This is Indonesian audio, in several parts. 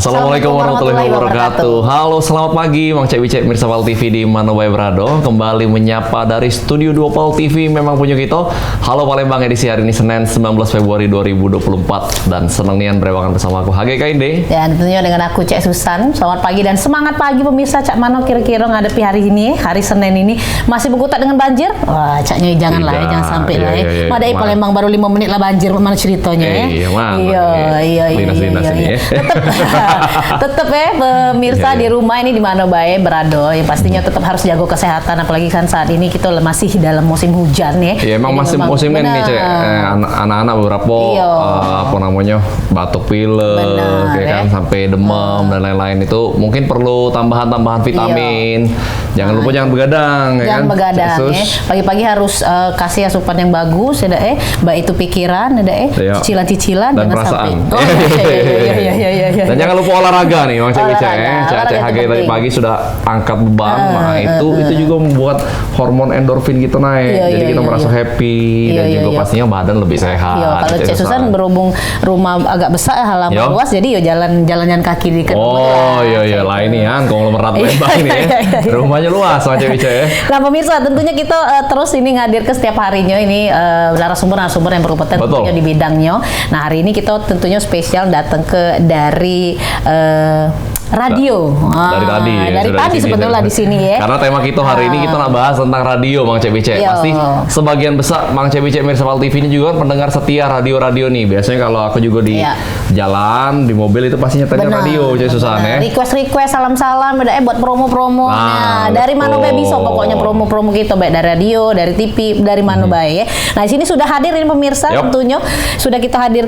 Assalamualaikum warahmatullahi wabarakatuh. Halo, selamat pagi Mang Cek Wicek Mirsa Pal TV di Manobai Brado. Kembali menyapa dari studio 2 Pal TV memang punya kita. Halo Palembang, edisi hari ini Senin 19 Februari 2024. Dan senang nian berewangan bersama aku Hage Kainde. Dan tentunya dengan aku Cek Susan. Selamat pagi dan semangat pagi pemirsa. Cak Mano kira-kira ngadepi hari ini, hari Senin ini masih berkutat dengan banjir? Wah, Caknya jangan lah ya, jangan sampai lah ya. Madai Palembang baru 5 menit lah banjir, mana ceritanya ya? Iya. Tetap ya pemirsa di rumah ini di Manobai Brado ya, pastinya tetap harus jaga kesehatan, apalagi kan saat ini kita masih dalam musim hujan ya. Iya, emang masih musim kan nih Cek. Anak-anak beberapa apa namanya batuk pilek kan sampai demam dan lain-lain, itu mungkin perlu tambahan vitamin. Jangan lupa jangan begadang ya kan. Jangan begadang ya. Pagi-pagi harus kasih asupan yang bagus ya baik itu pikiran ya cicilan-cicilan dan jangan perasaan. Iya. Dan jangan lupa olahraga nih Bang Cek Wicek ya. Cek Hage tadi pagi sudah angkat beban. Nah, itu juga membuat hormon endorfin kita naik. Jadi kita merasa happy dan juga pastinya badan lebih sehat. Kalau Cek Susan berhubung rumah agak besar halaman luas, jadi jalan-jalan kaki di rumah. Iya lah ini kan konglomerat Palembang ini ya. Rumahnya luas Bang Cek Wicek ya. Nah pemirsa, tentunya kita terus ini ngadir ke setiap harinya ini narasumber yang berkompeten tentunya di bidangnya. Nah hari ini kita tentunya spesial datang dari radio. Dari tadi sebetulnya di sini ya. Karena tema kita hari ini kita nak bahas tentang radio Mang Cek Wicek. Pasti sebagian besar Mang Cek Wicek Mirsa Pal TV ini juga pendengar setia radio nih. Biasanya kalau aku juga di jalan, di mobil itu pastinya nyetelin radio Cek Susan ya. Request salam-salam buat promo-promo. Dari Manobai bisa pokoknya promo-promo kita baik dari radio, dari TV, dari Manobai ya. Nah, di sini sudah hadir ini pemirsa tentunya sudah kita hadir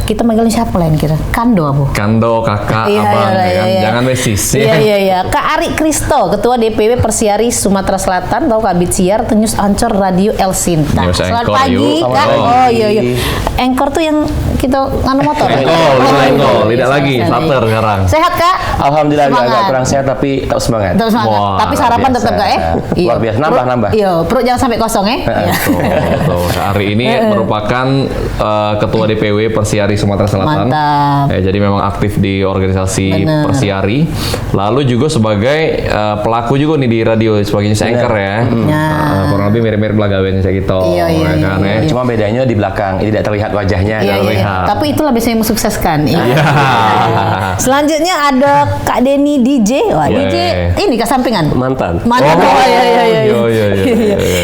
kita manggilnya siapa lain kira? Kando kakak abang. Jangan besis. Iya. Kak Ari Kristo, Ketua DPW Persiari Sumatera Selatan, atau Kabit Siar Tenyus Ancor Radio El Sinta. Selamat pagi, Kak. Iya. Anchor tuh yang kita nganu motor. Anchor, tidak lagi, starter sekarang. Sehat, Kak? Alhamdulillah agak kurang sehat tapi tetap semangat. Tapi sarapan tetap Kak ya? Luar biasa, nambah. Iya, perut jangan sampai kosong ya. Kak Ari ini merupakan Ketua DPW Persiari Sumatera Selatan. Mantap. Jadi memang aktif di organisasi Persiari, lalu juga sebagai pelaku juga nih di radio sebagai news anchor ya. Kurang lebih mirip-mirip lah gaweannya saya gitu. Iya. Cuma bedanya di belakang, tidak terlihat wajahnya. Tapi itulah biasanya yang mensukseskan. Selanjutnya ada Kak Denny DJ. DJ ini kesampingan. Mantan. Iya.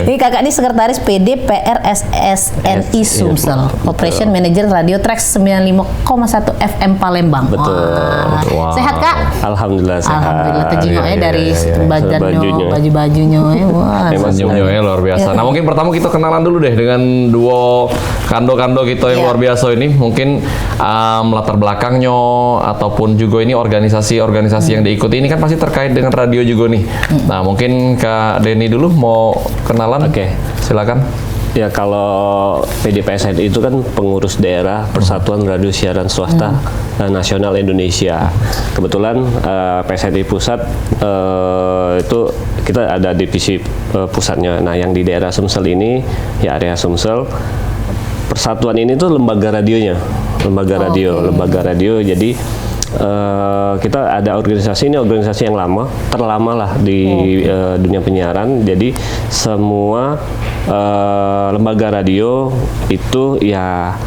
Ini kakak ini sekretaris PD PRSSNI Sumsel, Operation Manager Radio Trax 95,1 FM Palembang. Betul. Sehat Kak? Alhamdulillah sehat. Alhamdulillah terjemah dari baju-bajunya. Senyumnya luar biasa. Nah mungkin pertama kita kenalan dulu deh dengan duo kando kita yang luar biasa ini. Mungkin latar belakangnya ataupun juga ini organisasi yang diikuti ini kan pasti terkait dengan radio juga nih. Nah mungkin Kak Denny dulu mau kenalan. Oke. Silakan. Ya kalau PDPSNI itu kan pengurus daerah Persatuan Radio Siaran Swasta Nasional Indonesia. Kebetulan PSNI Pusat itu kita ada divisi pusatnya. Nah yang di daerah Sumsel ini ya area Sumsel. Persatuan ini tuh lembaga radionya, lembaga radio. Jadi kita ada organisasi yang terlama lah di dunia penyiaran. Jadi semua lembaga radio itu ya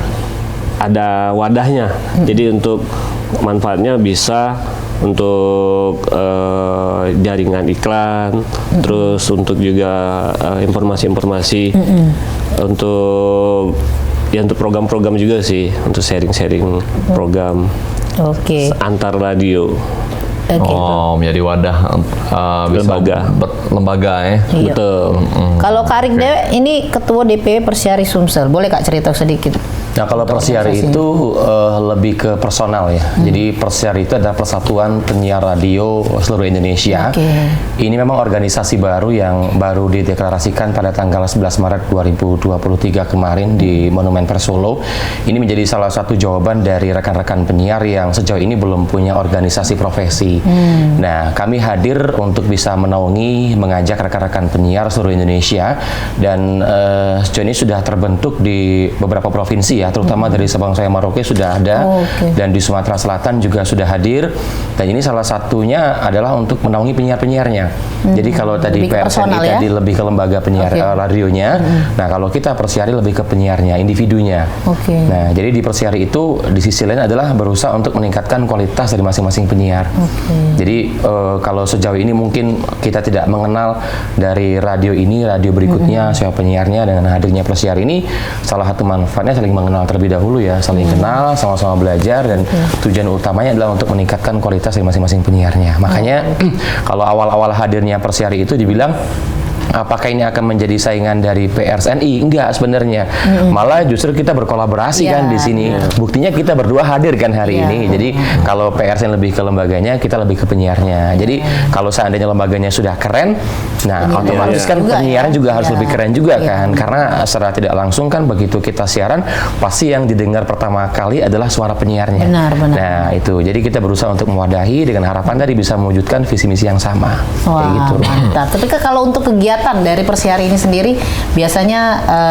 ada wadahnya. Jadi untuk manfaatnya bisa untuk jaringan iklan, terus untuk juga informasi-informasi untuk program-program juga sih, untuk sharing program antar radio. Menjadi wadah lembaga ya. Betul. Kalau Kak Arik Dewe ini Ketua DPW Persiari Sumsel, boleh Kak cerita sedikit? Nah kalau Persiari itu lebih ke personal ya. Jadi Persiari itu adalah Persatuan Penyiar Radio seluruh Indonesia. Ini memang organisasi baru yang baru dideklarasikan pada tanggal 11 Maret 2023 kemarin di Monumen Persolo. Ini menjadi salah satu jawaban dari rekan-rekan penyiar yang sejauh ini belum punya organisasi profesi. Nah kami hadir untuk bisa menaungi, mengajak rekan-rekan penyiar seluruh Indonesia, dan sejauh ini sudah terbentuk di beberapa provinsi ya. ya, terutama dari Sabang sampai Merauke sudah ada, dan di Sumatera Selatan juga sudah hadir. Dan ini salah satunya adalah untuk menaungi penyiar-penyiarnya. Jadi kalau tadi PRSNI tadi lebih ke lembaga penyiar radionya, nah kalau kita Persiari lebih ke penyiarnya, individunya. Nah jadi di Persiari itu di sisi lain adalah berusaha untuk meningkatkan kualitas dari masing-masing penyiar. Jadi kalau sejauh ini mungkin kita tidak mengenal dari radio ini, radio berikutnya, siapa penyiarnya. Dengan hadirnya Persiari ini, salah satu manfaatnya saling mengenal terlebih dahulu ya, saling kenal, sama-sama belajar, dan tujuan utamanya adalah untuk meningkatkan kualitas dari masing-masing penyiarnya. Makanya kalau awal-awal hadirnya Persiari itu dibilang, apakah ini akan menjadi saingan dari PRSNI? Enggak sebenarnya. Malah justru kita berkolaborasi kan di sini. Buktinya kita berdua hadir kan hari ini. Jadi kalau PRSNI lebih ke lembaganya, kita lebih ke penyiarnya. Jadi kalau seandainya lembaganya sudah keren, nah otomatis kan penyiarnya juga harus lebih keren juga kan. Karena secara tidak langsung kan begitu kita siaran, pasti yang didengar pertama kali adalah suara penyiarnya. Nah itu. Jadi kita berusaha untuk mewadahi dengan harapan tadi bisa mewujudkan visi misi yang sama. Kayak gitu. Mantap. Tapi kalau untuk kegiatan dari Persiari ini sendiri biasanya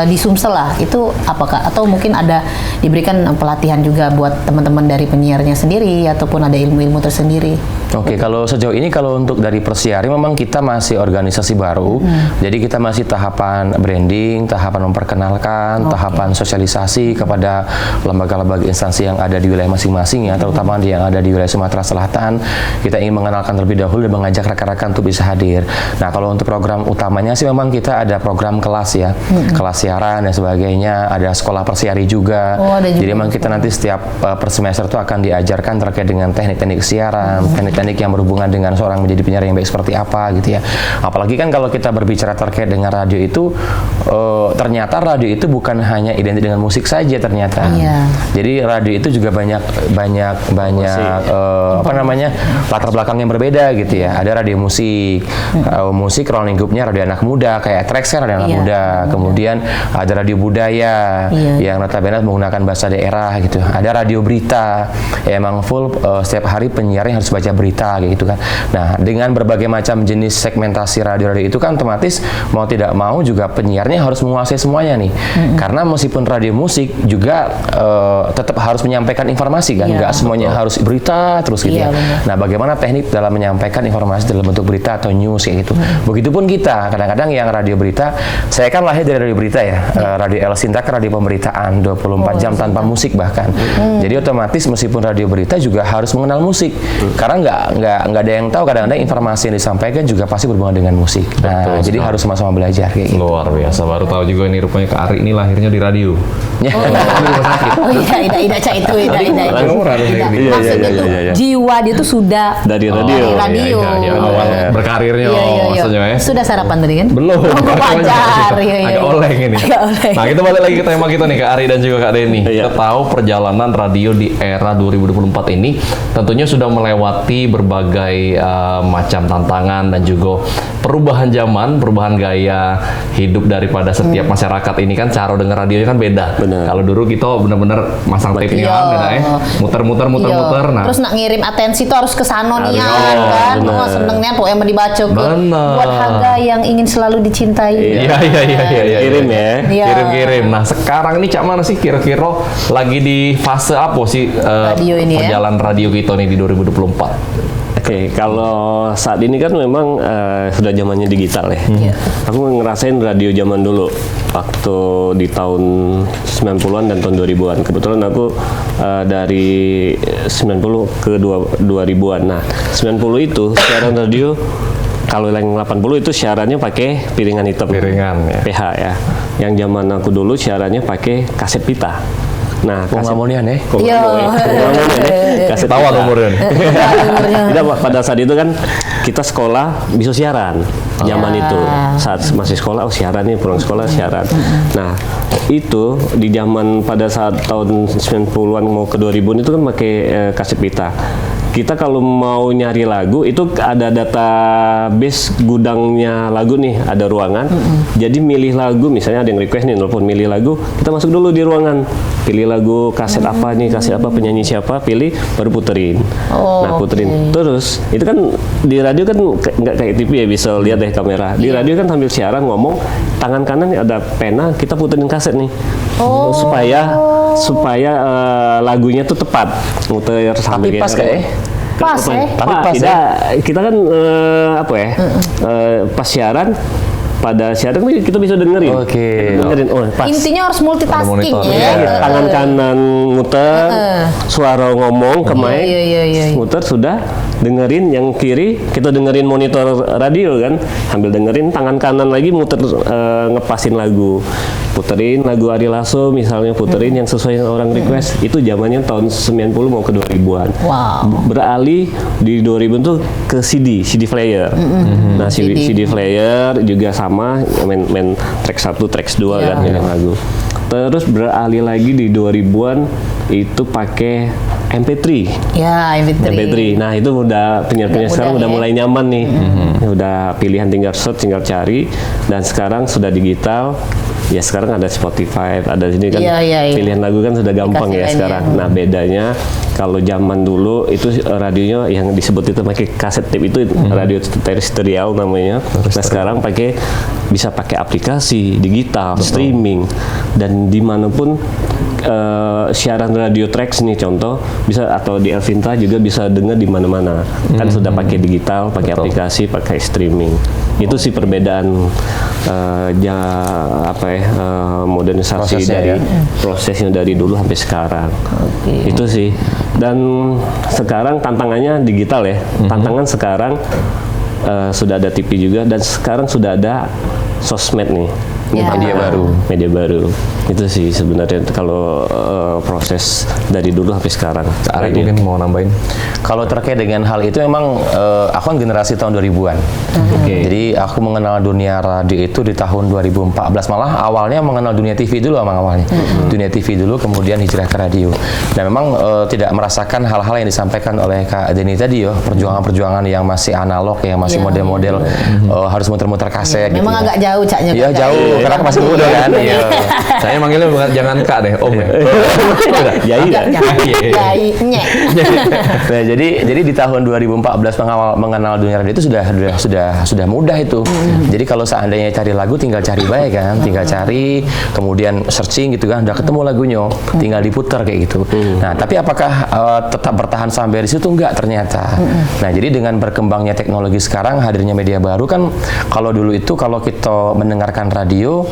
di Sumsel lah, itu apakah atau mungkin ada diberikan pelatihan juga buat teman-teman dari penyiarnya sendiri ataupun ada ilmu-ilmu tersendiri? Oke, kalau sejauh ini kalau untuk dari Persiari memang kita masih organisasi baru, jadi kita masih tahapan branding, tahapan memperkenalkan, tahapan sosialisasi kepada lembaga-lembaga instansi yang ada di wilayah masing-masing ya, terutama yang ada di wilayah Sumatera Selatan. Kita ingin mengenalkan terlebih dahulu dan mengajak rekan-rekan untuk bisa hadir. Nah, kalau untuk program utamanya sih memang kita ada program kelas ya, kelas siaran dan sebagainya, ada sekolah Persiari juga. Jadi memang kita nanti setiap per semester itu akan diajarkan terkait dengan teknik-teknik siaran, teknik-teknik yang berhubungan dengan seorang menjadi penyiar yang baik seperti apa gitu ya. Apalagi kan kalau kita berbicara terkait dengan radio itu, ternyata radio itu bukan hanya identik dengan musik saja ternyata. Jadi radio itu juga banyak apa namanya, latar belakang yang berbeda gitu ya. Ada radio musik, musik ruang lingkupnya radio anak muda kayak Trax kan radio anak muda. Kemudian ada radio budaya yang notabene menggunakan bahasa daerah gitu. Ada radio berita, ya emang full setiap hari penyiarnya harus baca berita kayak gitu kan. Nah, dengan berbagai macam jenis segmentasi radio-radio itu kan otomatis mau tidak mau juga penyiarnya harus menguasai semuanya nih. Karena meskipun radio musik juga tetap harus menyampaikan informasi kan, nggak semuanya harus berita terus gitu ya. Nah, bagaimana teknik dalam menyampaikan informasi dalam bentuk berita atau news kayak gitu. Begitupun kita, kadang-kadang yang radio berita, saya kan lahir dari radio berita ya, Radio El Sinta kan radio pemberitaan 24 jam tanpa musik bahkan. Jadi otomatis meskipun radio berita juga harus mengenal musik. Karena nggak ada yang tahu, kadang-kadang informasi yang disampaikan juga pasti berhubungan dengan musik. Nah, jadi harus sama-sama belajar kayak gitu. Luar biasa, baru tahu juga ini rupanya Kak Ari ini lahirnya di radio. Ida Cak itu, Ida. Maksudnya tuh jiwa dia tuh sudah dari radio. Awal berkarirnya maksudnya ya. Sudah sarapan tadi kan? Belum. Wajar. Agak oleng ini. Nah, kita balik lagi ke tema kita nih Kak Ari dan juga Kak Denny. Kita tahu perjalanan radio di era 2024 ini tentunya sudah melewati berbagai macam tantangan dan juga perubahan zaman, perubahan gaya hidup daripada setiap masyarakat ini kan. Cara dengar radionya kan beda. Kalau dulu kita benar-benar masang tape-nya muter-muter. Nah, terus nak ngirim atensi tuh harus ke sana nih kan. Senengnya pokoknya mau dibaca buat harga yang ingin selalu dicintai. Iya. Kirim ya. Kirim. Nah, sekarang ini Cak mana sih kira-kira lagi di fase apa sih radio ini perjalanan radio kita nih di 2024? Oke, kalau saat ini kan memang sudah zamannya digital ya. Aku ngerasain radio zaman dulu waktu di tahun 90-an dan tahun 2000-an. Kebetulan aku dari 90 ke 2000-an. Nah, 90 itu siaran radio, kalau yang 80 itu siarannya pakai piringan hitam. Piringan ya. PH ya. Yang zaman aku dulu siarannya pakai kaset pita. Nah, kaset Amunian ya. Kaset tahu umurnya nih. Tidak, pada saat itu kan kita sekolah bisa siaran. Zaman itu saat masih sekolah, siaran nih, pulang sekolah siaran. Nah, itu di zaman pada saat tahun 90-an mau ke 2000-an itu kan pakai kaset pita. Kita kalau mau nyari lagu itu ada database gudangnya lagu nih, ada ruangan. Jadi milih lagu, misalnya ada yang request nih, telepon milih lagu, kita masuk dulu di ruangan, pilih lagu kaset apa nih, kaset apa, penyanyi siapa, pilih, baru puterin. Nah, puterin. Terus itu kan di radio kan nggak kayak TV ya, bisa lihat deh kamera. Di radio kan sambil siaran ngomong, tangan kanan ada pena, kita puterin kaset nih, supaya supaya lagunya tuh tepat muter sampai Tapi pas kayak Pas ya. Tapi pas tidak, kita kan apa ya? Pas siaran, pada siaran kita bisa dengerin. Oke. Dengerin. Oh, pas. Intinya harus multitasking monitor. ya. Iya, tangan kanan muter, suara ngomong ke mic, Iya. muter sudah dengerin yang kiri, kita dengerin monitor radio kan, sambil dengerin tangan kanan lagi muter ngepasin lagu, puterin lagu Ari Lasso misalnya, puterin yang sesuai dengan orang request. Itu zamannya tahun 90 mau ke 2000-an. Wow. Beralih di 2000 tuh ke CD player. Nah, CD player juga sama main track 1, track 2 kan yang lagu. Terus beralih lagi di 2000-an itu pakai MP3. Ya, MP3. Nah, itu udah penyiar-penyiar Udah sekarang mudah udah ya. mulai nyaman nih. Udah pilihan tinggal search, tinggal cari, dan sekarang sudah digital. Ya sekarang ada Spotify, ada sini kan Iya. pilihan lagu kan sudah gampang Aplikasi ya lainnya. sekarang. Nah, bedanya kalau zaman dulu itu radionya yang disebut itu pakai kaset tape itu radio terestrial namanya. Nah, sekarang bisa pakai aplikasi digital, streaming, dan dimanapun siaran radio tracks nih contoh bisa, atau di Elvinta juga bisa dengar di mana-mana. Kan sudah pakai digital, pakai aplikasi, pakai streaming. Itu sih perbedaan modernisasi Prosesnya dari ya. prosesnya dari dulu sampai sekarang. Itu sih. Dan sekarang tantangannya digital ya. Tantangan sekarang sudah ada TV juga, dan sekarang sudah ada sosmed nih. Ini Ya. media baru. Itu sih sebenarnya kalau proses dari dulu sampai sekarang. Ari mungkin mau nambahin. Kalau terkait dengan hal itu memang aku kan generasi tahun 2000-an. Jadi aku mengenal dunia radio itu di tahun 2014, malah awalnya mengenal dunia TV dulu awalnya. Dunia TV dulu, kemudian hijrah ke radio. Dan memang tidak merasakan hal-hal yang disampaikan oleh Kak Deni tadi ya, perjuangan-perjuangan yang masih analog, yang masih model-model harus muter-muter kaset gitu. Memang agak jauh caknya. Iya, jauh karena masih muda kan. Iya. Saya manggilnya bukan jangan Kak deh, Om ya. Yai dah. Jainya. Nah, jadi di tahun 2014 mengenal dunia radio itu sudah mudah itu. Jadi kalau seandainya cari lagu tinggal cari baik kan, tinggal cari, kemudian searching gitu kan, udah ketemu lagunya, tinggal diputar kayak gitu. Nah, tapi apakah tetap bertahan sampai di situ? Enggak ternyata. Nah, jadi dengan berkembangnya teknologi sekarang, hadirnya media baru kan, kalau dulu itu kalau kita mendengarkan radio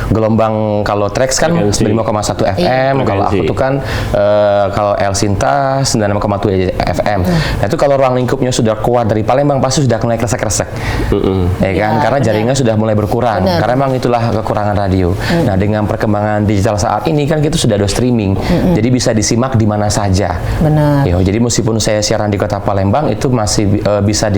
gelombang kalau tracks kan 95,1 FM, kalau aku tuh kan kalau El Sinta 96,2 FM. Nah, itu kalau ruang lingkupnya sudah kuat dari Palembang pasti sudah mulai kresek-kresek. Ya kan? Karena jaringan sudah mulai berkurang. Karena memang itulah kekurangan radio. Nah, dengan perkembangan digital saat ini kan kita sudah ada streaming. Jadi bisa disimak di mana saja. Benar. Yo, jadi meskipun saya siaran di Kota Palembang itu masih bisa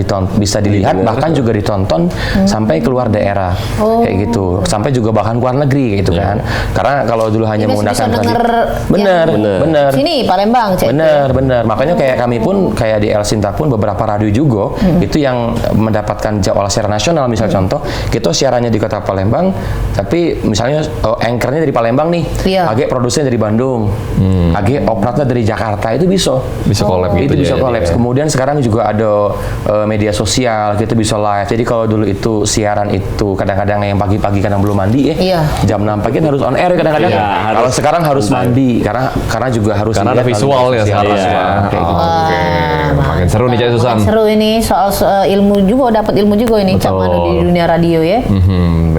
dilihat, bahkan juga ditonton sampai keluar daerah. Kayak gitu. Sampai juga bahkan keluar negeri gitu kan. Karena kalau dulu hanya Ini menggunakan bisa denger benar. Sini Palembang, Cek. Benar. Makanya kayak kami pun kayak di El Sinta pun beberapa radio juga itu yang mendapatkan jadwal siaran nasional. Misal contoh, kita siarannya di Kota Palembang, tapi misalnya anchornya dari Palembang nih, AG produsennya dari Bandung, AG operator dari Jakarta, itu bisa collab gitu. itu bisa ya, collab. ya. Kemudian sekarang juga ada media sosial, kita bisa live. Jadi kalau dulu itu siaran itu kadang-kadang yang pagi-pagi kadang belum mandi Iya. jam 6 pagi harus on air kadang-kadang. Iya, Kalau sekarang harus mandi karena juga harus Karena ada dilihat visual melalui ya sosial. sekarang. Iya, kayak gitu. Oke, makin seru nih Cak Susan. Seru ini soal ilmu juga, dapat ilmu juga ini Cak Manu di dunia radio ya.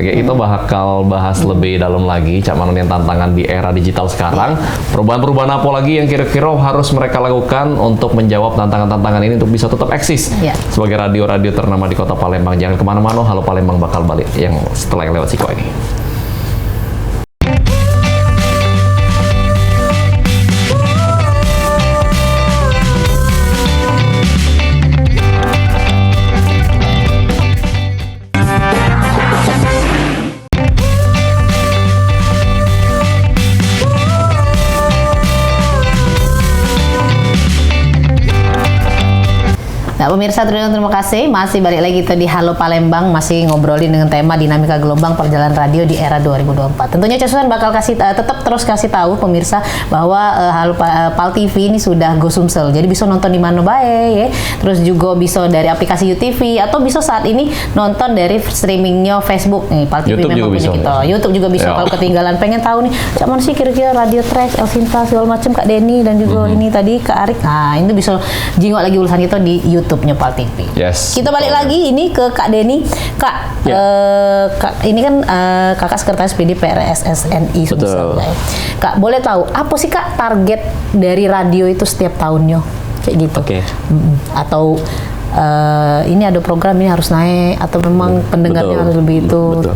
Kita bakal bahas lebih dalam lagi Cak Manon yang tantangan di era digital sekarang. Perubahan-perubahan apa lagi yang kira-kira harus mereka lakukan untuk menjawab tantangan-tantangan ini untuk bisa tetap eksis Iya. sebagai radio-radio ternama di Kota Palembang. Jangan kemana-mana, Halo Palembang bakal balik yang setelah yang lewat Siko ini. Nah, pemirsa terima kasih. Masih balik lagi kita di Halo Palembang, masih ngobrolin dengan tema dinamika gelombang perjalanan radio di era 2024. Tentunya Susan bakal tetap terus kasih tahu pemirsa bahwa Halo Pal TV ini sudah go Sumsel. Jadi bisa nonton di mana bae ya. Terus juga bisa dari aplikasi UTV atau bisa saat ini nonton dari streamingnya Facebook nih. Pal TV YouTube memang juga punya bisa, kita. ya. YouTube juga bisa kalau ketinggalan pengen tahu nih cuman sih kira-kira Radio Trax, El Sinta segala macam Kak Denny dan juga ini tadi Kak Arik. Nah, itu bisa jingok lagi urusan kita di YouTube-nya Pal TV. Yes. Kita balik lagi ini ke Kak Denny. Kak, Kak ini kan Kakak Sekretaris PD PRSSNI Sumsel. Betul. Kak, boleh tahu apa sih Kak target dari radio itu setiap tahunnya? Kayak gitu. Oke. Atau ini ada program ini harus naik atau memang pendengarnya Betul. harus lebih itu? Betul.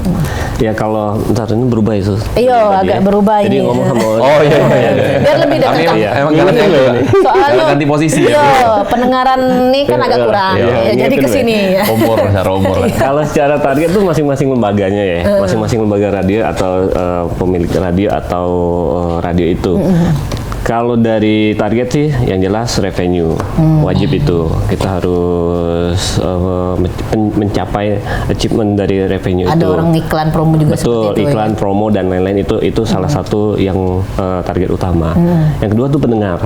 Ya kalau ntar ini berubah itu. Iya, Tadi agak ya. berubah Jadi ini. ngomong sama Oh iya. Biar lebih dekat. Kami Kak. emang ganti Soalnya ganti posisi ya. Iya, pendengaran ini kan agak kurang. Iya, Ya, jadi ingetin, ke sini. Umur, secara umur lah. Kalau secara target tuh masing-masing lembaganya ya, masing-masing lembaga radio atau pemilik radio atau radio itu. Kalau dari target sih, yang jelas revenue wajib itu kita harus mencapai achievement dari revenue Ada itu. orang iklan promo juga Betul, seperti itu. iklan, promo dan lain-lain itu salah satu yang target utama. Yang kedua tuh pendengar.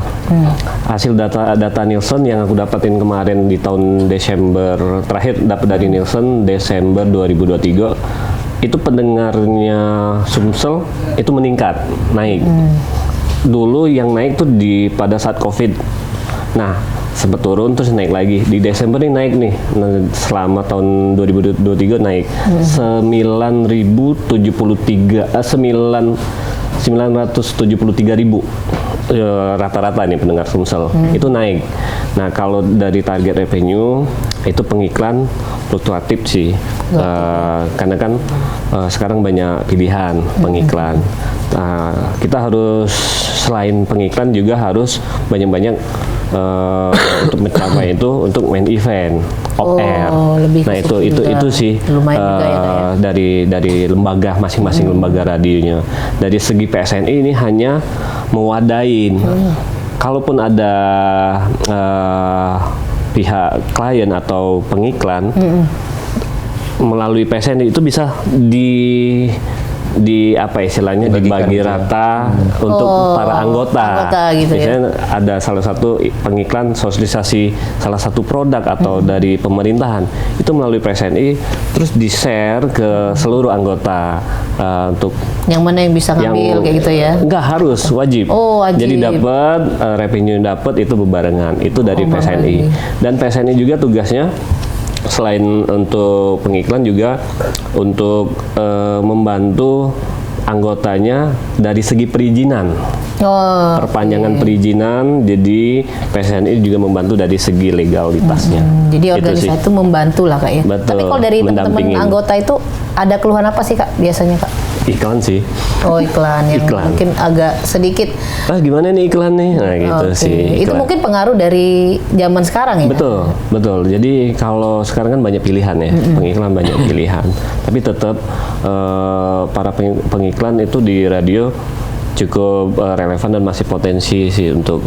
Hasil data Nielsen yang aku dapatin kemarin di tahun Desember terakhir dapat dari Nielsen Desember 2023 itu pendengarnya Sumsel itu meningkat, naik. Dulu yang naik tuh pada saat COVID. Nah, sempat turun terus naik lagi. Di Desember ini naik nih. Nah, selama tahun 2023 naik 973.000 rata-rata nih pendengar Sumsel itu naik. Nah, kalau dari target revenue itu pengiklan fluktuatif sih. Karena kan sekarang banyak pilihan pengiklan. Kita harus selain pengiklan juga harus banyak-banyak untuk mencapai itu untuk main event off air. Lebih Nah ke itu situ juga. sih Lumayan juga ya, Kak, ya. dari lembaga masing-masing lembaga radionya. Dari segi PSNI ini hanya mewadain. Kalaupun ada pihak klien atau pengiklan melalui PSNI itu bisa di apa istilahnya dibagi rata untuk para anggota gitu ya. misalnya ada salah satu pengiklan sosialisasi salah satu produk atau dari pemerintahan itu melalui PSNI terus di share ke seluruh anggota untuk Yang mana yang bisa ngambil kayak gitu ya? Enggak harus, wajib. Oh, wajib. Jadi dapat revenue dapat itu bebarengan, itu dari PSNI. Dan PSNI juga tugasnya selain untuk pengiklan juga untuk membantu anggotanya dari segi perizinan. Perpanjangan perizinan, jadi PSNI juga membantu dari segi legalitasnya. Jadi organisasi itu membantu lah Kak ya. Betul, Tapi kalau dari teman-teman mendampingin. anggota itu ada keluhan apa sih Kak biasanya Kak? Iklan sih. Oh iklan yang Iklan. mungkin agak sedikit. Gimana nih iklan nih? Nah gitu Oke. sih. Itu iklan. mungkin pengaruh dari zaman sekarang ya? Betul, betul. Jadi kalau sekarang kan banyak pilihan ya, pengiklan banyak pilihan. Tapi tetap para pengiklan itu di radio cukup relevan dan masih potensi sih untuk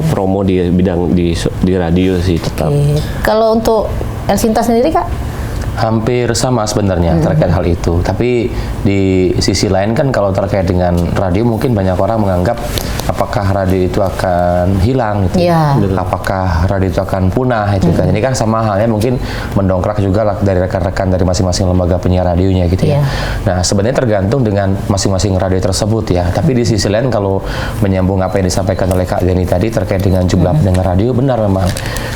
promo di bidang di radio sih tetap. Oke. Kalau untuk El Sinta sendiri Kak? Hampir sama sebenarnya terkait hal itu. Tapi di sisi lain kan kalau terkait dengan radio mungkin banyak orang menganggap apakah radio itu akan hilang gitu. Iya. Apakah radio itu akan punah itu kan. Ini kan sama halnya mungkin mendongkrak juga lah dari rekan-rekan dari masing-masing lembaga penyiar radionya gitu ya. Iya. Nah, sebenarnya tergantung dengan masing-masing radio tersebut ya. Tapi di sisi lain kalau menyambung apa yang disampaikan oleh Kak Denny tadi terkait dengan jumlah pendengar radio benar memang.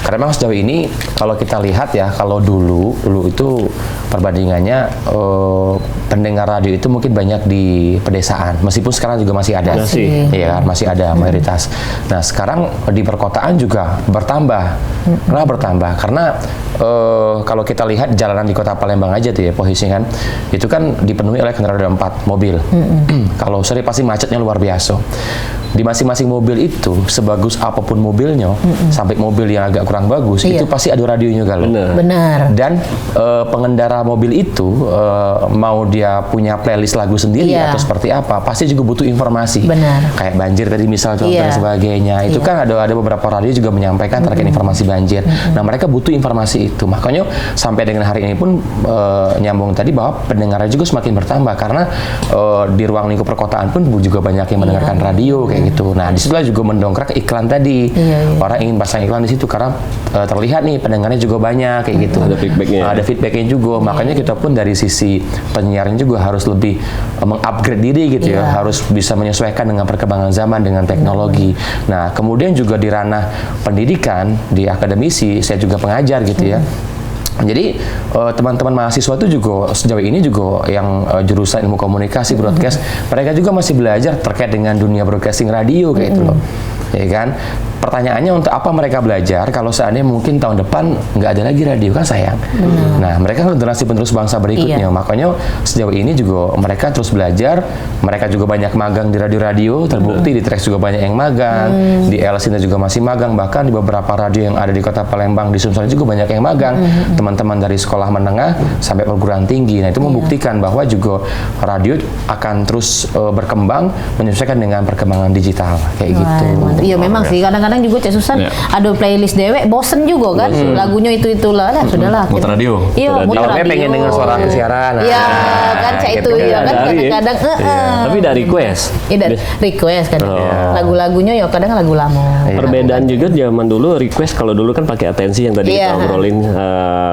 Karena memang sejauh ini kalau kita lihat ya, kalau dulu itu perbandingannya pendengar radio itu mungkin banyak di pedesaan, meskipun sekarang juga masih ada, Masih. ya kan, masih ada mayoritas. Nah sekarang di perkotaan juga bertambah, karena kalau kita lihat jalanan di Kota Palembang aja tuh ya posisinya kan, itu kan dipenuhi oleh kendaraan roda 4 mobil. Kalau sore pasti macetnya luar biasa. Di masing-masing mobil itu, sebagus apapun mobilnya, sampai mobil yang agak kurang bagus, Iya. itu pasti ada radionya Galuh. Benar. Dan pengendara mobil itu mau dia punya playlist lagu sendiri Iya. atau seperti apa, pasti juga butuh informasi. Benar. Kayak banjir tadi misal contoh Iya. dan sebagainya. Itu kan ada beberapa radio juga menyampaikan terkait informasi banjir. Nah, mereka butuh informasi itu. Makanya sampai dengan hari ini pun nyambung tadi bahwa pendengarnya juga semakin bertambah karena di ruang lingkup perkotaan pun juga banyak yang mendengarkan radio kayak gitu. Nah, disitulah juga mendongkrak iklan tadi. Orang ingin pasang iklan di situ karena terlihat nih pendengarnya juga banyak kayak gitu. Ada feedbacknya. Ada feedbacknya juga. Makanya kita pun dari sisi penyiaran juga harus lebih mengupgrade diri gitu ya. Harus bisa menyesuaikan dengan perkembangan zaman, dengan teknologi. Nah, kemudian juga di ranah pendidikan, di akademisi, saya juga pengajar gitu ya. Jadi teman-teman mahasiswa itu juga sejauh ini juga yang jurusan ilmu komunikasi broadcast, mereka juga masih belajar terkait dengan dunia broadcasting radio kayak itu loh, ya kan? Pertanyaannya untuk apa mereka belajar kalau seandainya mungkin tahun depan nggak ada lagi radio, kan sayang. Nah, mereka kan generasi penerus bangsa berikutnya, makanya sejauh ini juga mereka terus belajar. Mereka juga banyak magang di radio-radio, terbukti di Trax juga banyak yang magang, di LSINA juga masih magang, bahkan di beberapa radio yang ada di Kota Palembang, di Sumsel juga banyak yang magang. Teman-teman dari sekolah menengah sampai perguruan tinggi. Nah, itu membuktikan bahwa juga radio akan terus berkembang menyesuaikan dengan perkembangan digital kayak gitu. Iya memang sih, kadang-kadang juga Cek Susan ada playlist dewek, bosen juga kan, lagunya itu-itulah, lah sudahlah. Muter radio. Iya, muter Kalau radio. pengen dengar suara siaran. Iya, kan Cek itu ya kan kadang-kadang Tapi dari request. Iya, request kan. Lagu-lagunya ya kadang lagu lama. Perbedaan juga zaman dulu request, kalau dulu kan pakai atensi yang tadi kita obrolin,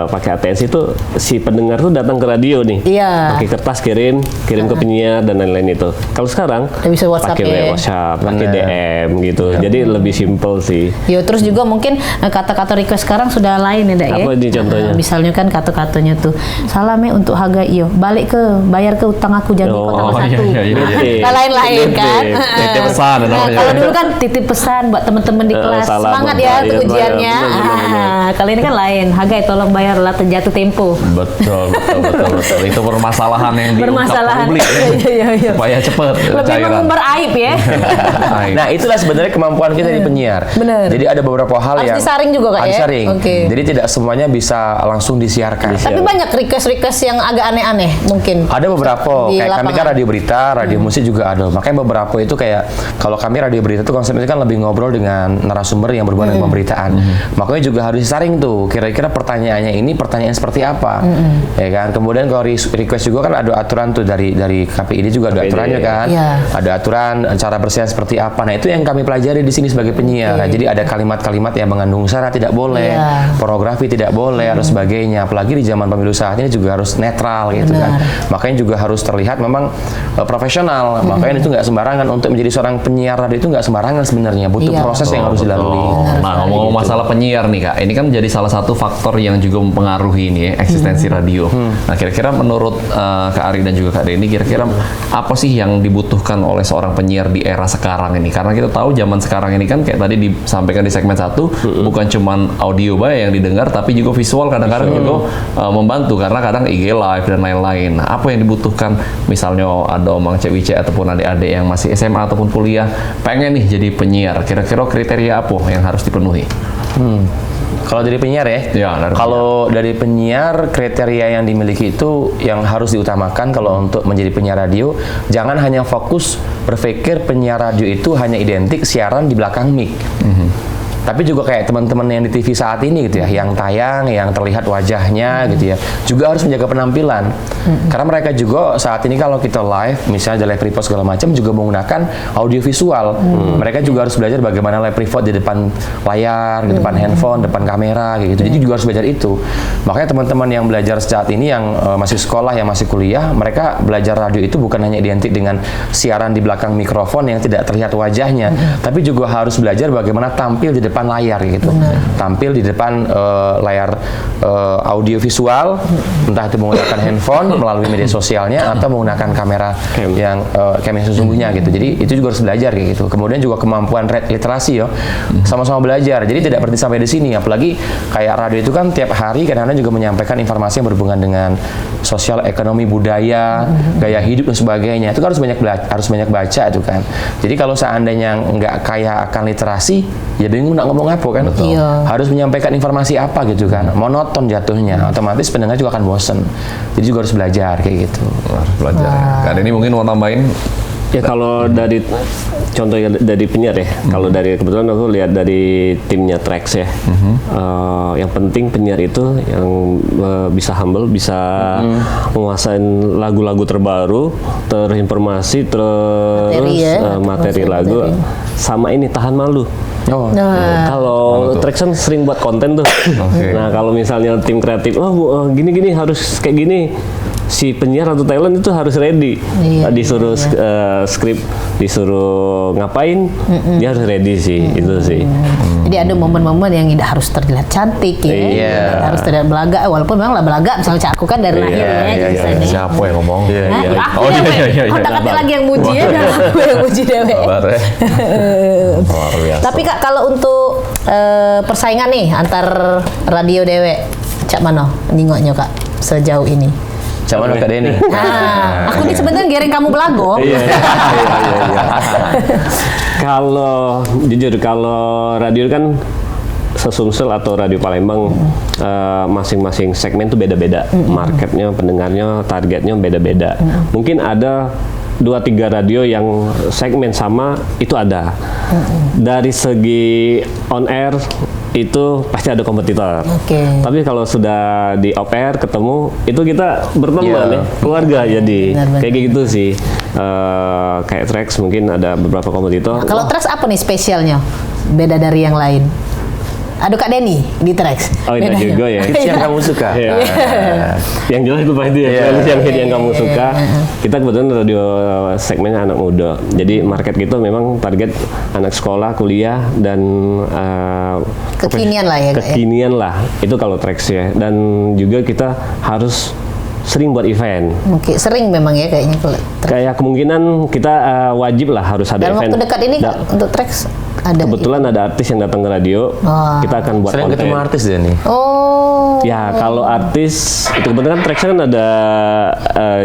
pakai atensi tuh si pendengar tuh datang ke radio nih. Iya. Pakai kertas kirim ke penyiar dan lain-lain itu. Kalau sekarang bisa WhatsApp pakai WhatsApp, pakai DM gitu. Jadi lebih simple sih. Ya terus juga mungkin kata-kata request sekarang sudah lain ya, Dek, ya. Apa ini contohnya? Misalnya kan kata-katanya tuh, salamnya untuk harga iyo, balik ke bayar ke utang aku janji kota satu. iya. Lain-lain kan. Titip pesan namanya. Kalau dulu kan titip pesan buat teman-teman di kelas, salam, semangat ya untuk bayar, ujiannya. benar. Kali ini kan lain, Hagai tolong bayarlah terjatuh tempo. Betul. Itu permasalahan yang diungkap publik ya. Iya. Supaya cepat Lebih cairan. mengumbar aib ya. Nah, itulah sebenarnya kemampuan kita di penyiar. Benar. Jadi ada beberapa hal Harus yang disaring juga, Kak, ya? harus disaring. Oke. Jadi tidak semuanya bisa langsung disiarkan. Tapi banyak request-request yang agak aneh-aneh mungkin. Ada beberapa, Di kayak kami kan lapangan. radio berita, radio musik juga ada. Makanya beberapa itu kayak, kalau kami radio berita itu konsepnya kan lebih ngobrol dengan narasumber yang berhubungan dengan pemberitaan. Makanya juga harus disaring tuh, kira-kira pertanyaannya ini pertanyaan seperti apa. Ya kan, kemudian kalau request juga kan ada aturan tuh dari KPID juga ada aturannya kan. Iya. Ada aturan cara bersiar seperti apa. Nah, itu yang kami pelajari di sini sebagai penyiar. Nah, jadi ada kalimat-kalimat yang mengandung sara tidak boleh, pornografi tidak boleh, atau sebagainya. Apalagi di zaman pemilu saat ini juga harus netral gitu kan. Makanya juga harus terlihat memang profesional. Makanya itu nggak sembarangan, untuk menjadi seorang penyiar radio itu nggak sembarangan sebenarnya. Butuh proses yang harus dilalui. Nah, ngomong-ngomong masalah penyiar nih Kak, ini kan menjadi salah satu faktor yang juga mempengaruhi ini ya, eksistensi radio. Nah, kira-kira menurut Kak Ari dan juga Kak Denny, kira-kira apa sih yang dibutuhkan oleh seorang penyiar di era sekarang ini? Karena kita tahu zaman sekarang ini kan kayak tadi disampaikan di segmen 1, bukan cuman audio bae yang didengar, tapi juga visual kadang-kadang juga membantu, karena kadang IG live dan lain-lain. Nah, apa yang dibutuhkan? Misalnya ada omang cewek ataupun adik-adik yang masih SMA ataupun kuliah pengen nih jadi penyiar, kira-kira kriteria apa yang harus dipenuhi? Kalau dari penyiar ya, kalau dari penyiar kriteria yang dimiliki itu yang harus diutamakan kalau untuk menjadi penyiar radio, jangan hanya fokus berpikir penyiar radio itu hanya identik siaran di belakang mic. Tapi juga kayak teman-teman yang di TV saat ini gitu ya, yang tayang, yang terlihat wajahnya gitu ya, juga harus menjaga penampilan. Karena mereka juga saat ini kalau kita live, misalnya ada live report segala macam, juga menggunakan audio visual. Mereka juga harus belajar bagaimana live report di depan layar, di depan handphone, depan kamera gitu. Jadi juga harus belajar itu. Makanya teman-teman yang belajar saat ini, yang masih sekolah, yang masih kuliah, mereka belajar radio itu bukan hanya identik dengan siaran di belakang mikrofon yang tidak terlihat wajahnya, tapi juga harus belajar bagaimana tampil di depan depan layar gitu. Tampil di depan layar audio visual, entah itu menggunakan handphone melalui media sosialnya atau menggunakan kamera yang sesungguhnya gitu. Jadi itu juga harus belajar kayak gitu. Kemudian juga kemampuan literasi sama-sama belajar. Jadi tidak berhenti sampai di sini. Apalagi kayak radio itu kan tiap hari kadang-kadang juga menyampaikan informasi yang berhubungan dengan sosial, ekonomi, budaya, gaya hidup dan sebagainya. Itu kan harus banyak baca itu kan. Jadi kalau seandainya nggak kaya akan literasi, ya bingung nak ngomong apa kan. Harus menyampaikan informasi apa gitu kan. Monoton jatuhnya. Otomatis pendengar juga akan bosen. Jadi juga harus belajar kayak gitu. Harus belajar. Kan ini mungkin mau tambahin. Ya kalau dari contohnya dari penyiar ya, kalau dari kebetulan aku lihat dari timnya Trax ya, yang penting penyiar itu yang bisa humble, bisa menguasai lagu-lagu terbaru, terinformasi, materi lagu, sama ini tahan malu. Kalau Trax kan sering buat konten tuh. Nah kalau misalnya tim kreatif, gini-gini harus kayak gini. Si penyiar atau talent itu harus ready. Disuruh skrip, disuruh ngapain, dia harus ready sih, itu sih. Jadi ada momen-momen yang tidak harus terlihat cantik ya, harus terlihat belaga, walaupun memang lah belaga, misalnya aku kan dari lahirnya. Siapa yang ngomong? Aku kata lagi yang muji ya, aku yang muji Dewe. Tapi Kak, kalau untuk persaingan nih antar radio Dewe, cak mana ningoknya Kak sejauh ini? Cuman Kak Denny. Aku ini sebenarnya gereng kamu belago. Kalau jujur kalau radio kan Sesumsel atau Radio Palembang masing-masing segmen tuh beda-beda. Marketnya, pendengarnya, targetnya beda-beda. Mungkin ada 2-3 radio yang segmen sama itu ada. Dari segi on air itu pasti ada kompetitor. Tapi kalau sudah di off air ketemu, itu kita berteman ya, keluarga jadi. Kayak gitu sih. Kayak Trax mungkin ada beberapa kompetitor. Nah, kalau Trax apa nih spesialnya? Beda dari yang lain. Aduh Kak Denny di Trax. Oh ini juga ya. Hits yang kamu suka. Yang jelas itu pasti yang hit yang kamu suka. Kita kebetulan radio segmennya anak muda. Jadi market kita memang target anak sekolah, kuliah dan kekinian lah ya. Kekinian lah. Itu kalau Trax ya. Dan juga kita harus sering buat event. Mungkin sering memang ya kayaknya. Kayak kemungkinan kita wajib lah harus ada dalam event. Dalam waktu dekat ini Kak, untuk Trax ada. Kebetulan ada artis yang datang ke radio. Kita akan buat sering konten. ketemu artis dia nih. Ya kalau artis itu kebetulan Trax kan ada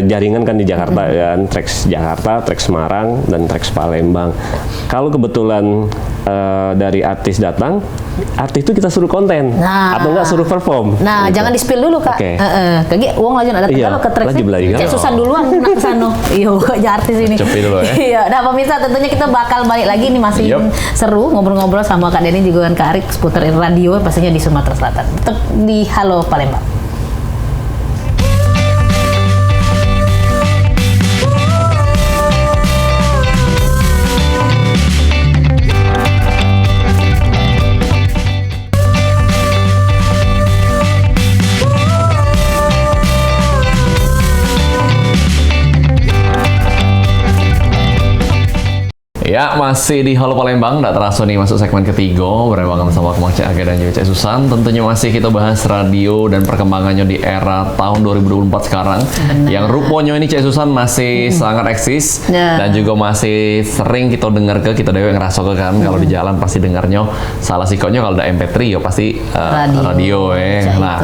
jaringan kan di Jakarta kan, Trax Jakarta, Trax Semarang dan Trax Palembang. Kalau kebetulan dari artis datang, artis itu kita suruh konten atau enggak suruh perform. Nah, gitu. Jangan di-spill dulu Kak. Kaki uang lagi ada kalau ke Trax. Cek Susan duluan nak ke sana. Iya, ya artis ini. Cepi dulu ya. Iya, nah pemirsa tentunya kita bakal balik lagi nih masih seru ngobrol-ngobrol sama Kak Denny juga kan Kak Arik seputar radio pastinya di Sumatera Selatan. Tetap di Halo Palembang. Ya, masih di Halo Palembang, nggak terasa nih masuk segmen ketiga bersama sama Kemang Cek Aga dan juga Cek Susan. Tentunya masih kita bahas radio dan perkembangannya di era tahun 2024 sekarang. Yang rupanya ini Cek Susan masih sangat eksis dan juga masih sering kita dengar kita dewe ngerasa kan kalau di jalan pasti dengarnya salah sikotnya kalau ada MP3 ya pasti radio Nah,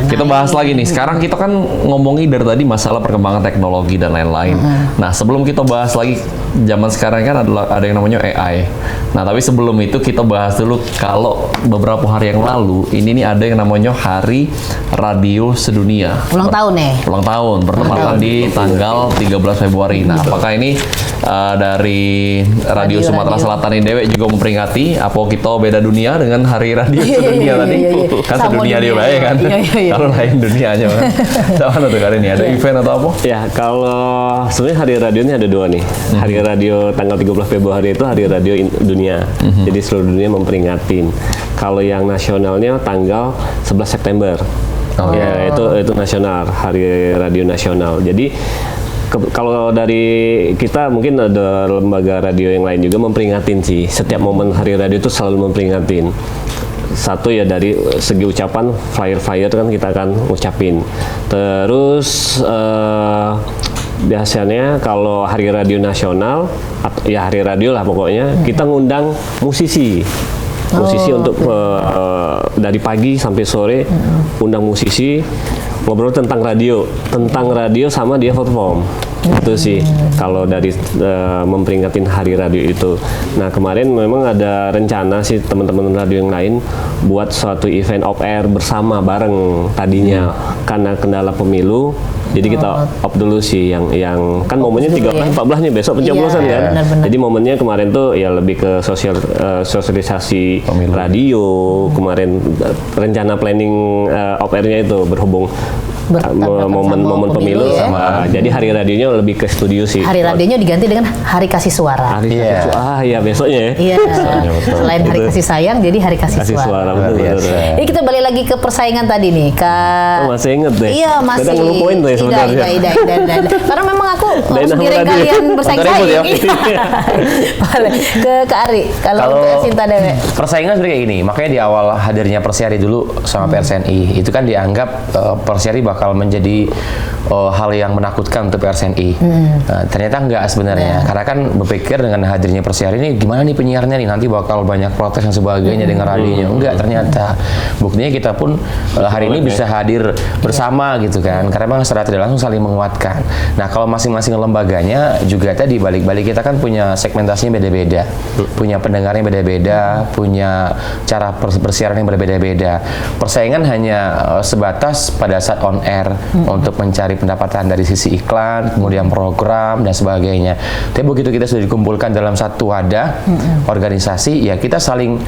kita bahas lagi nih. Sekarang kita kan ngomongin dari tadi masalah perkembangan teknologi dan lain-lain. Nah, sebelum kita bahas lagi zaman sekarang kan ada yang namanya AI. Nah, tapi sebelum itu kita bahas dulu kalau beberapa hari yang lalu ini nih ada yang namanya Hari Radio Sedunia. Ulang tahun ya? Ulang tahun, bertepatan di tanggal 13 Februari. Nah, apakah ini dari Radio Sumatera Selatan ini Dewek juga memperingati apa kita beda dunia dengan Hari Radio Sedunia tadi? Kan sedunia dia baik kan? Kalau lain dunianya kan. Sama tuh kali ini ada event atau apa? Ya, kalau sebenarnya Hari Radio ini ada dua nih. Hari Radio tanggal 13 Februari itu Hari Radio Dunia. Jadi seluruh dunia memperingatin. Kalau yang nasionalnya tanggal 11 September. Ya, itu nasional, Hari Radio Nasional. Jadi kalau dari kita mungkin ada lembaga radio yang lain juga memperingatin sih. Setiap momen Hari Radio itu selalu memperingatin. Satu ya dari segi ucapan, flyer-flyer kan kita akan ucapin. Terus biasanya kalau Hari Radio Nasional, ya Hari Radio lah pokoknya, kita ngundang musisi. Untuk dari pagi sampai sore undang musisi, ngobrol tentang radio sama dia perform. Itu sih kalau dari memperingatin Hari Radio itu. Nah, kemarin memang ada rencana sih teman-teman radio yang lain buat suatu event off air bersama bareng tadinya, karena kendala pemilu. Jadi kita off dulu sih yang kan momennya 13 14 nih, besok pencoblosan kan. Benar-benar. Jadi momennya kemarin tuh ya lebih ke sosialisasi Pemilu. radio. Kemarin rencana planning off airnya itu berhubung momen pemilu ya. sama. Jadi Hari Radionya lebih ke studio sih. Hari radionya diganti dengan Hari Kasih Suara. Hari Iya. ya besoknya ya. Iya. Selain Hari Kasih Sayang, jadi Hari Kasih Suara. betul, Biasa. betul. Ini kita balik lagi ke persaingan tadi nih, Kak. Oh, masih inget deh. Iya, masih. Kita ngelupain tuh ya sebenarnya. Tidak. Karena memang aku harus Dainah giring Radio. kalian bersaing-saing. ya. Boleh. Ke Kak Ari, kalau untuk Sinta Dewe. Persaingan seperti kayak gini, makanya di awal hadirnya Persiari dulu sama PRSNI, itu kan dianggap Persiari bakal menjadi hal yang menakutkan untuk PRSNI. Nah, ternyata enggak sebenarnya, karena kan berpikir dengan hadirnya Persiari ini gimana nih penyiarnya nih, nanti bakal banyak protes dan sebagainya dengan radionya. Enggak, ternyata buktinya kita pun hari ini bisa hadir bersama gitu kan, karena memang secara tidak langsung saling menguatkan. Nah, kalau masing-masing lembaganya juga tadi balik-balik kita kan punya segmentasinya beda-beda, punya pendengarnya beda-beda, punya cara persiaran yang berbeda-beda. Persaingan hanya sebatas pada saat on air untuk mencari pendapatan dari sisi iklan, kemudian program dan sebagainya. Tapi begitu kita sudah dikumpulkan dalam satu wadah organisasi, ya kita saling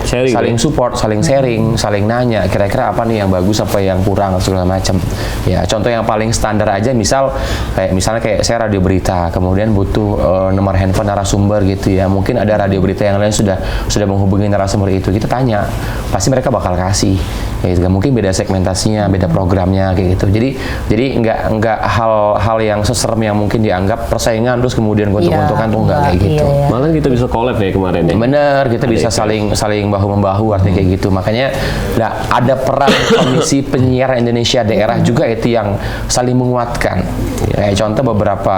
support, saling sharing, saling nanya kira-kira apa nih yang bagus, apa yang kurang, segala macam. Ya, contoh yang paling standar aja misalnya kayak saya radio berita, kemudian butuh nomor handphone narasumber gitu ya. Mungkin ada radio berita yang lain sudah menghubungi narasumber itu, kita tanya, pasti mereka bakal kasih. Ya, gitu. Mungkin beda segmentasinya, beda programnya kayak gitu. Jadi nggak hal yang seserem yang mungkin dianggap persaingan terus kemudian gontok-gontokan tuh nggak kayak gitu. Iya. Malah kita bisa collab ya kemarin ya. Bener, kita bisa saling bahu-membahu artinya kayak gitu. Makanya ada peran Komisi Penyiaran Indonesia Daerah juga itu yang saling menguatkan. Kayak contoh beberapa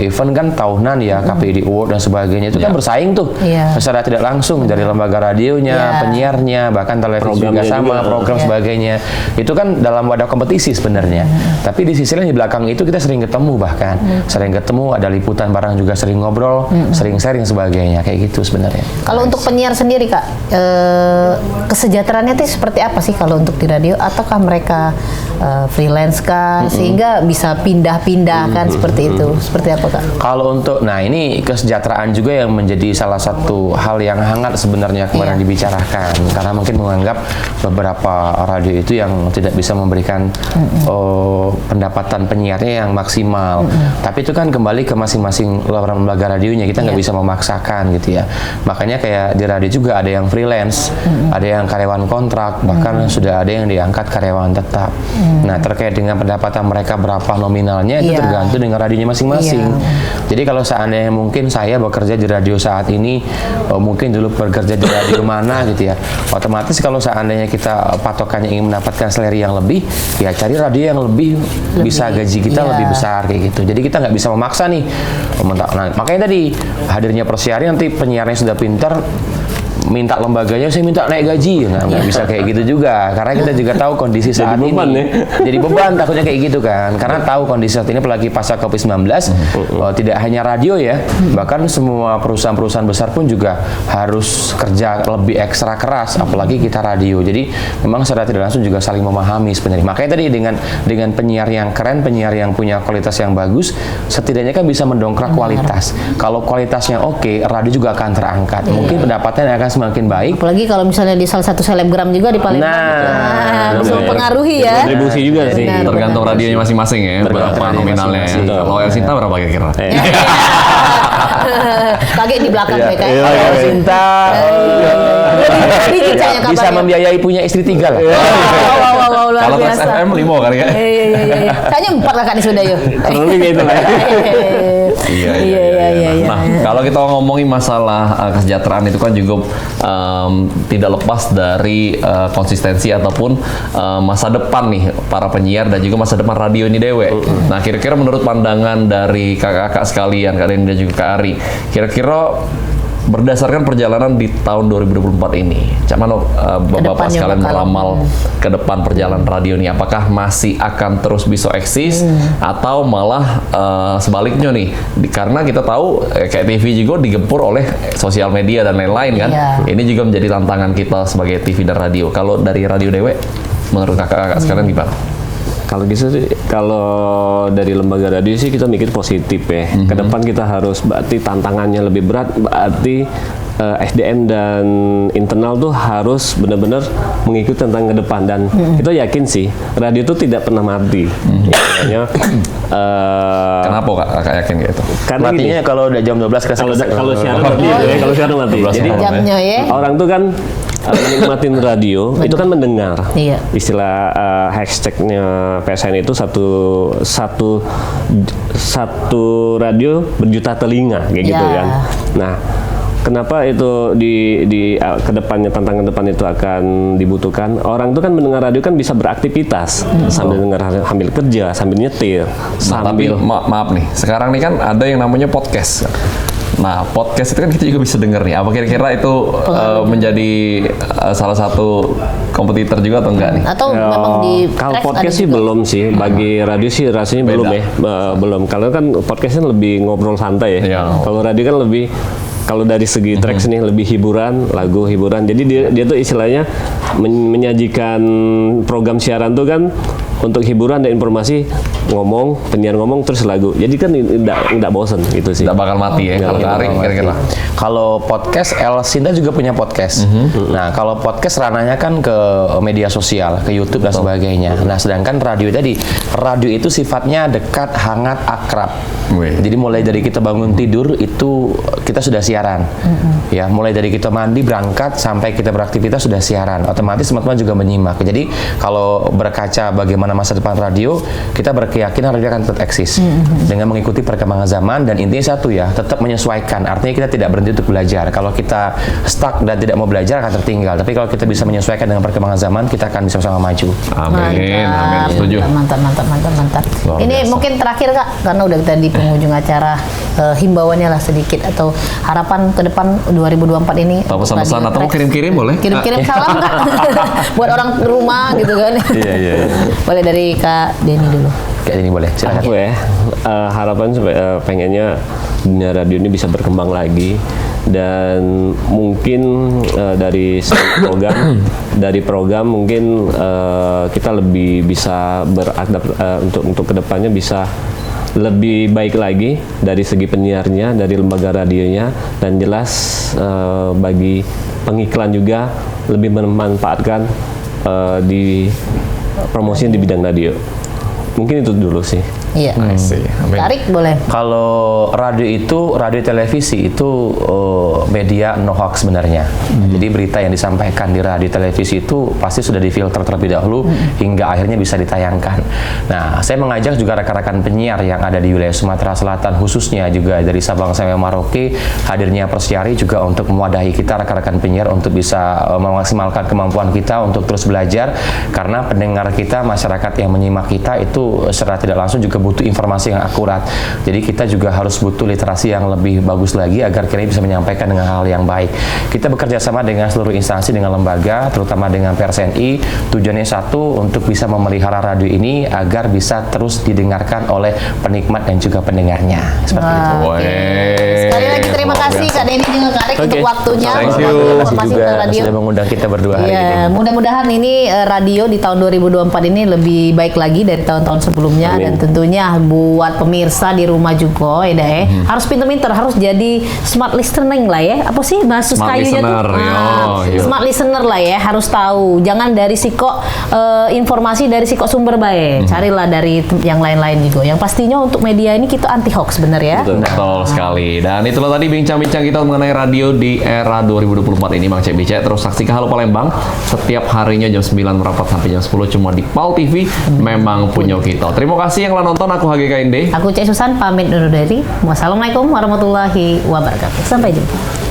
event kan tahunan ya, KPID Award dan sebagainya itu kan bersaing tuh secara tidak langsung dari lembaga radionya, penyiarnya, bahkan televisi juga sama, program sebagainya. Itu kan dalam wadah kompetisi sebenarnya. Tapi di sisi lain di belakang itu kita sering ketemu, bahkan sering ketemu, ada liputan bareng juga, sering ngobrol, sering sharing sebagainya kayak gitu sebenarnya. Kalau untuk penyiar sendiri Kak, kesejahteraannya itu seperti apa sih kalau untuk di radio? Ataukah mereka freelance kah sehingga bisa pindah-pindah kan seperti itu? Seperti apa Kak? Kalau untuk, nah ini kesejahteraan juga yang menjadi salah satu hal yang hangat sebenarnya kemarin dibicarakan, karena mungkin menganggap beberapa radio itu yang tidak bisa memberikan pendapatan penyiarnya yang maksimal. Tapi itu kan kembali ke masing-masing lembaga radionya, kita nggak bisa memaksakan gitu ya. Makanya kayak di radio juga ada yang freelance, ada yang karyawan kontrak, bahkan sudah ada yang diangkat karyawan tetap. Nah, terkait dengan pendapatan mereka berapa nominalnya itu tergantung dengan radionya masing-masing. Jadi kalau seandainya mungkin saya bekerja di radio saat ini, mungkin dulu bekerja di radio mana gitu ya, otomatis kalau seandainya kita patokannya ingin mendapatkan salary yang lebih, ya cari radio yang lebih bisa gaji kita lebih besar kayak gitu. Jadi kita nggak bisa memaksa nih. Nah, makanya tadi hadirnya Persiari, nanti penyiarnya sudah pintar, minta lembaganya saya minta naik gaji, nggak bisa kayak gitu juga, karena kita juga tahu kondisi saat Jadi beban ini ya? jadi beban takutnya kayak gitu kan, karena tahu kondisi saat ini apalagi pasca COVID-19 tidak hanya radio ya, bahkan semua perusahaan-perusahaan besar pun juga harus kerja lebih ekstra keras, apalagi kita radio. Jadi memang secara tidak langsung juga saling memahami sebenarnya. Makanya tadi dengan penyiar yang keren, penyiar yang punya kualitas yang bagus, setidaknya kan bisa mendongkrak kualitas. Kalau kualitasnya oke, radio juga akan terangkat, mungkin pendapatannya akan semakin baik. Apalagi kalau misalnya di salah satu selebgram juga di Palembang, bisa mempengaruhi ya. Kontribusi juga sih. Benar. Tergantung radionya masing-masing ya, berapa nominalnya. Kalau El Sinta berapa kira-kira? Kaget di belakang mereka. Sinta Bisa membiayai punya istri 3 lah. Wow, luar Kalau biasa. FM 5 kali ya. Iya. Kayaknya 4 kakak nih sudah yuk. Kurang lebih gitu lah. Iya. Nah, kalau kita ngomongin masalah kesejahteraan itu kan juga tidak lepas dari konsistensi ataupun masa depan nih para penyiar dan juga masa depan radio ini dewe. Nah, kira-kira menurut pandangan dari kakak-kakak sekalian, Kak Denny dan juga Kak Ari, kira-kira berdasarkan perjalanan di tahun 2024 ini, Cak Mano, Bapak sekalian meramal ke depan perjalanan radio ini, apakah masih akan terus bisa eksis atau malah sebaliknya nih, karena kita tahu kayak TV juga digempur oleh sosial media dan lain-lain kan. Ini juga menjadi tantangan kita sebagai TV dan radio. Kalau dari Radio Dewe, menurut kakak-kakak sekalian gimana? Kalau gitu sih, kalau dari lembaga radio sih kita mikir positif ya. Ke depan kita harus berarti tantangannya lebih berat, berarti SDM dan internal tuh harus benar-benar mengikuti tentang ke depan dan kita yakin sih radio itu tidak pernah mati. Makanya Kenapa kakak yakin gitu? karena Matinya gini, kalau udah jam 12 kalau siaran mati gitu ya, kalau siaran mati. Jadi Jamnya ya. orang tuh kan menikmatin radio itu kan mendengar. Iya. Istilah hashtagnya PSN itu satu radio berjuta telinga kayak gitu Iya. kan. Nah, kenapa itu di kedepannya tantangan depan itu akan dibutuhkan? Orang tuh kan mendengar radio kan bisa beraktivitas sambil dengar, sambil kerja, sambil nyetir, Nah, tapi sambil maaf nih, sekarang nih kan ada yang namanya podcast. Nah, podcast itu kan kita juga bisa denger nih. Apa kira-kira itu menjadi salah satu kompetitor juga atau enggak nih? Atau memang di kalau track podcast ada sih juga? belum sih, bagi radio sih rasanya belum ya. Belum, kalau kan podcastnya lebih ngobrol santai ya. Iya. Kalau radio kan lebih, kalau dari segi tracks nih lebih hiburan, lagu hiburan. Jadi dia tuh istilahnya menyajikan program siaran tuh kan untuk hiburan dan informasi, penyiar ngomong terus lagu. Jadi kan enggak bosen gitu sih. Tidak bakal mati ya kalau Kak Ari kira-kira. Kalau podcast, El Sinta juga punya podcast. Nah, kalau podcast ranahnya kan ke media sosial, ke YouTube dan sebagainya. Nah, sedangkan radio tadi, radio itu sifatnya dekat, hangat, akrab. Wih. Jadi mulai dari kita bangun tidur itu kita sudah siaran. Ya, mulai dari kita mandi, berangkat sampai kita beraktivitas sudah siaran. Otomatis teman-teman juga menyimak. Jadi kalau berkaca bagaimana masa depan radio, kita berkeyakinan radio akan tetap eksis dengan mengikuti perkembangan zaman dan intinya satu ya, tetap menyesuaikan. Artinya kita tidak berhenti untuk belajar. Kalau kita stuck dan tidak mau belajar akan tertinggal. Tapi kalau kita bisa menyesuaikan dengan perkembangan zaman, kita akan bisa sama maju. Amin, setuju. Mantap. Luar Ini biasa. mungkin terakhir Kak, karena udah kita di penghujung acara, himbauannya lah sedikit atau harapan ke depan 2024 ini. Atau pesan-pesan Radio atau mau Trax. kirim-kirim boleh? Kirim-kirim salam Kak. Buat orang rumah gitu kan. Iya. Boleh dari Kak Denny dulu. Kayak ini boleh, silakan. Aku ya harapan supaya pengennya dunia radio ini bisa berkembang lagi dan mungkin dari segi program mungkin kita lebih bisa untuk kedepannya bisa lebih baik lagi dari segi penyiarnya, dari lembaga radionya, dan jelas bagi pengiklan juga lebih memanfaatkan di promosi di bidang radio. Mungkin itu dulu sih. Iya. Amin. Tarik boleh. Kalau radio televisi itu media no hoax sebenarnya. Jadi berita yang disampaikan di radio televisi itu pasti sudah difilter terlebih dahulu hingga akhirnya bisa ditayangkan. Nah, saya mengajak juga rekan-rekan penyiar yang ada di wilayah Sumatera Selatan khususnya juga dari Sabang sampai Merauke, hadirnya Persiari juga untuk mewadahi kita rekan-rekan penyiar untuk bisa memaksimalkan kemampuan kita untuk terus belajar karena pendengar kita, masyarakat yang menyimak kita itu secara tidak langsung juga butuh informasi yang akurat. Jadi kita juga harus butuh literasi yang lebih bagus lagi agar kita bisa menyampaikan dengan hal yang baik. Kita bekerja sama dengan seluruh instansi, dengan lembaga, terutama dengan PRSNI. Tujuannya satu, untuk bisa memelihara radio ini agar bisa terus didengarkan oleh penikmat dan juga pendengarnya. Seperti itu. Sekali lagi terima kasih Kak Denny dengan Kak Arik untuk waktunya. Thank you. Terima kasih Informasi juga tentang radio. sudah mengundang kita berdua hari ini. Iya, mudah-mudahan ini radio di tahun 2024 ini lebih baik lagi dari tahun-tahun sebelumnya. Amin. Dan tentunya tentunya buat pemirsa di rumah juga ya deh. Harus pinter-pinter, harus jadi smart listening lah ya. Apa sih maksud Smart kayunya listener, tuh? yo. Smart listener lah ya, harus tahu. Jangan dari siko informasi dari siko sumber baik. Carilah dari yang lain-lain juga. Yang pastinya untuk media ini kita anti hoax bener ya. Betul sekali. Dan itulah tadi bincang-bincang kita mengenai radio di era 2024 ini, Bang Cek Bicek. Terus saksikan Halo Palembang setiap harinya jam 9 merapat sampai jam 10 cuma di PAL TV. Memang punya kita. Terima kasih yang telah nonton. Aku HGKND. Aku Cek Susan pamit dulu dari. Wassalamualaikum warahmatullahi wabarakatuh. Sampai jumpa.